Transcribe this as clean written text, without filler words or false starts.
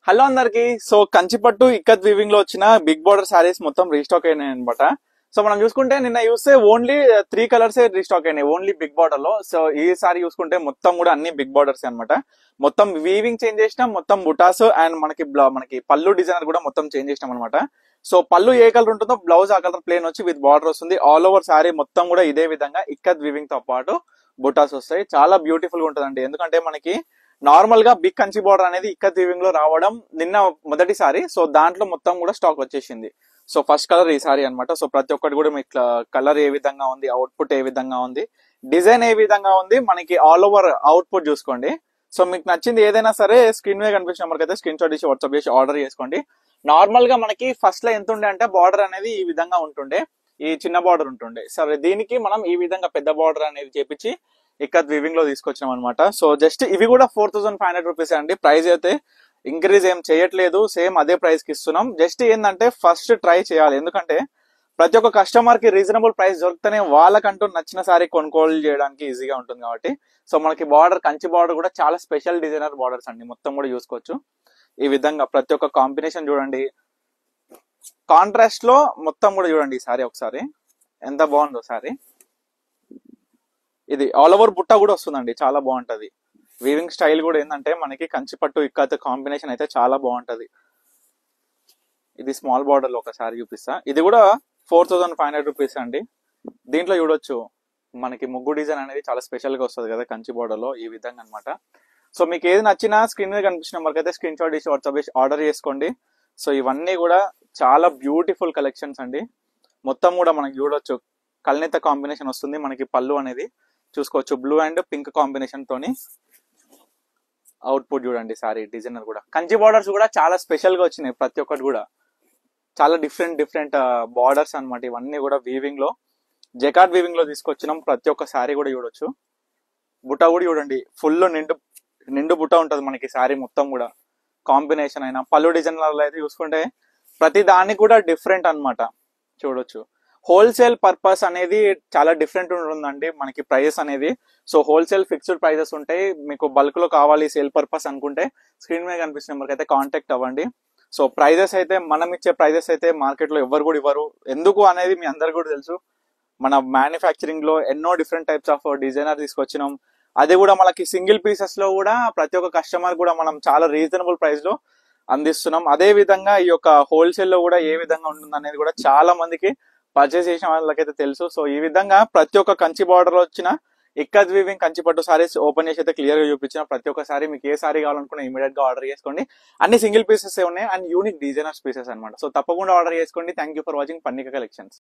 Hello అందరికి. So కంచిపట్టు ikat weaving లో వచ్చిన బిగ్ బోర్డర్ సారీస్ మొత్తం రీస్టాక్ అయినాయి అనమాట. సో మనం చూసుకుంటే నిన్న చూస్తే ఓన్లీ 3 కలర్స్ రీస్టాక్ అయినాయి ఓన్లీ బిగ్ బార్డర్ లో. సో ఈ సారీ చూసుకుంటే మొత్తం కూడా అన్ని బిగ్ బార్డర్స్ అన్నమాట. మొత్తం వీవింగ్ చేంజ్ చేసినాం, మొత్తం బుటాస్ అండ్ మనకి పళ్ళు డిజైనర్ కూడా మొత్తం చేంజ్ చేసినాం అనమాట. సో పళ్ళు ఏ కలర్ ఉంటుందో బ్లౌజ్ ఆ కలర్ ప్లేన్ వచ్చి విత్ బార్డర్ వస్తుంది. ఆల్ ఓవర్ సారీ మొత్తం కూడా ఇదే విధంగా ఇక్కత్ వీవింగ్ తో పాటు బుటాస్ వస్తాయి. చాలా బ్యూటిఫుల్ గా ఉంటుందండి. ఎందుకంటే మనకి నార్మల్ గా బిగ్ కంచి బోర్డర్ అనేది ఇక్కత్ వీవింగ్ లో రావడం నిన్న మొదటిసారి. సో దాంట్లో మొత్తం కూడా స్టాక్ వచ్చేసింది. సో ఫస్ట్ కలర్ ఈ సారీ అనమాట. సో ప్రతి ఒక్కటి కూడా మీకు కలర్ ఏ విధంగా ఉంది, అవుట్పుట్ ఏ విధంగా ఉంది, డిజైన్ ఏ విధంగా ఉంది, మనకి ఆల్ ఓవర్ అవుట్పుట్ చూసుకోండి. సో మీకు నచ్చింది ఏదైనా సరే స్క్రీన్ మీద కనిపించిన నెంబర్కి అయితే స్క్రీన్ షాట్ ఇచ్చి వాట్సాప్ చేసి ఆర్డర్ చేసుకోండి. నార్మల్ గా మనకి ఫస్ట్ లో ఎంత ఉండే అంటే బార్డర్ అనేది ఈ విధంగా ఉంటుండే, ఈ చిన్న బార్డర్ ఉంటుండే. సరే దీనికి మనం ఈ విధంగా పెద్ద బార్డర్ అనేది చేపించి ఇక్కత్ వీవింగ్ లో తీసుకొచ్చినాం అనమాట. సో జస్ట్ ఇవి కూడా 4500 రూపీస్ అండి. ప్రైస్ అయితే ఇంక్రీజ్ ఏం చేయట్లేదు, సేమ్ అదే ప్రైస్ కి ఇస్తున్నాం. జస్ట్ ఏంటంటే ఫస్ట్ ట్రై చేయాలి, ఎందుకంటే ప్రతి ఒక్క కస్టమర్ కి రీజనబుల్ ప్రైస్ దొరికితేనే వాళ్ళకంటూ నచ్చిన సారీ కొనుగోలు చేయడానికి ఈజీగా ఉంటుంది కాబట్టి. సో మనకి బార్డర్ కంచి బార్డర్ కూడా చాలా స్పెషల్ డిజైనర్ బార్డర్స్ అండి, మొత్తం కూడా చూసుకోవచ్చు. ఈ విధంగా ప్రతి ఒక్క కాంబినేషన్ చూడండి, కాంట్రాస్ట్ లో మొత్తం కూడా చూడండి. ఈ సారీ ఒకసారి ఎంత బాగుందో సారీ. ఇది ఆల్ ఓవర్ బుట్ట కూడా వస్తుందండి, చాలా బాగుంటది. వీవింగ్ స్టైల్ కూడా ఏంటంటే మనకి కంచిపట్టు ఇక్కత్ కాంబినేషన్ అయితే చాలా బాగుంటది. ఇది స్మాల్ బార్డర్ లో ఒకసారి చూపిస్తా. ఇది కూడా 4500 రూపీస్ అండి. దీంట్లో చూడొచ్చు మనకి ముగ్గు డిజైన్ అనేది చాలా స్పెషల్ గా వస్తుంది కదా కంచి బార్డర్ లో, ఈ విధంగా అనమాట. సో మీకు ఏది నచ్చినా స్క్రీన్ మీద కనిపించిన నెంబర్కి అయితే స్క్రీన్ షాట్ ఇచ్చి వాట్సాప్ చేసి ఆర్డర్ చేసుకోండి. సో ఇవన్నీ కూడా చాలా బ్యూటిఫుల్ కలెక్షన్స్ అండి. మొత్తం కూడా మనకి చూడొచ్చు కల్నేత కాంబినేషన్ వస్తుంది. మనకి పళ్ళు అనేది చూసుకోవచ్చు, బ్లూ అండ్ పింక్ కాంబినేషన్ తోని అవుట్పుట్ చూడండి. సారీ డిజైనర్ కూడా కంచి బార్డర్స్ కూడా చాలా స్పెషల్ గా వచ్చినాయి. ప్రతి ఒక్కటి కూడా చాలా డిఫరెంట్ బార్డర్స్ అన్నమాట. ఇవన్నీ కూడా వీవింగ్ లో జెకార్డ్ వీవింగ్ లో తీసుకొచ్చినాం. ప్రతి ఒక్క సారీ కూడా చూడొచ్చు. బుట్ట కూడా చూడండి, ఫుల్ నిండు బుట్ట ఉంటది మనకి సారీ మొత్తం కూడా. కాంబినేషన్ అయినా పళ్ళు డిజైన్ అయితే చూసుకుంటే ప్రతి దానికి కూడా డిఫరెంట్ అన్నమాట. చూడొచ్చు హోల్సేల్ పర్పస్ అనేది చాలా డిఫరెంట్ ఉంటుందండి మనకి ప్రైస్ అనేది. సో హోల్సేల్ ఫిక్స్డ్ ప్రైజెస్ ఉంటాయి. మీకు బల్క్ లో కావాలి సేల్ పర్పస్ అనుకుంటే స్క్రీన్ మీద కనిపిస్తున్న నెంబర్కి అయితే కాంటాక్ట్ అవ్వండి. సో ప్రైజెస్ అయితే మనం ఇచ్చే ప్రైజెస్ అయితే మార్కెట్ లో ఎవరు కూడా ఇవ్వరు. ఎందుకు అనేది మీ అందరు కూడా తెలుసు. మన మ్యానుఫ్యాక్చరింగ్ లో ఎన్నో డిఫరెంట్ టైప్స్ ఆఫ్ డిజైనర్ తీసుకొచ్చినాం. అది కూడా మనకి సింగిల్ పీసెస్ లో కూడా ప్రతి ఒక్క కస్టమర్ కూడా మనం చాలా రీజనబుల్ ప్రైస్ లో అందిస్తున్నాం. అదే విధంగా ఈ యొక్క హోల్సేల్ లో కూడా ఏ విధంగా ఉంటుంది అనేది కూడా చాలా మందికి పర్చేస్ చేసిన వాళ్ళకైతే తెలుసు. సో ఈ విధంగా ప్రతి ఒక్క కంచి బార్డర్ లో వచ్చిన ఇక్కత్ వీవింగ్ కంచి పట్టు సారీస్ ఓపెన్ చేసి అయితే క్లియర్ గా చూపించిన ప్రతి ఒక్క సారీ మీకు ఏ సారీ కావాలనుకున్నా ఇమీడియట్ గా ఆర్డర్ చేసుకోండి. అన్ని సింగిల్ పీసెస్ ఉన్నాయి అండ్ యూనిక్ డిజైనర్స్ పీసెస్ అనమాట. సో తప్పకుండా ఆర్డర్ చేసుకోండి. Thank you for watching Pannika collections.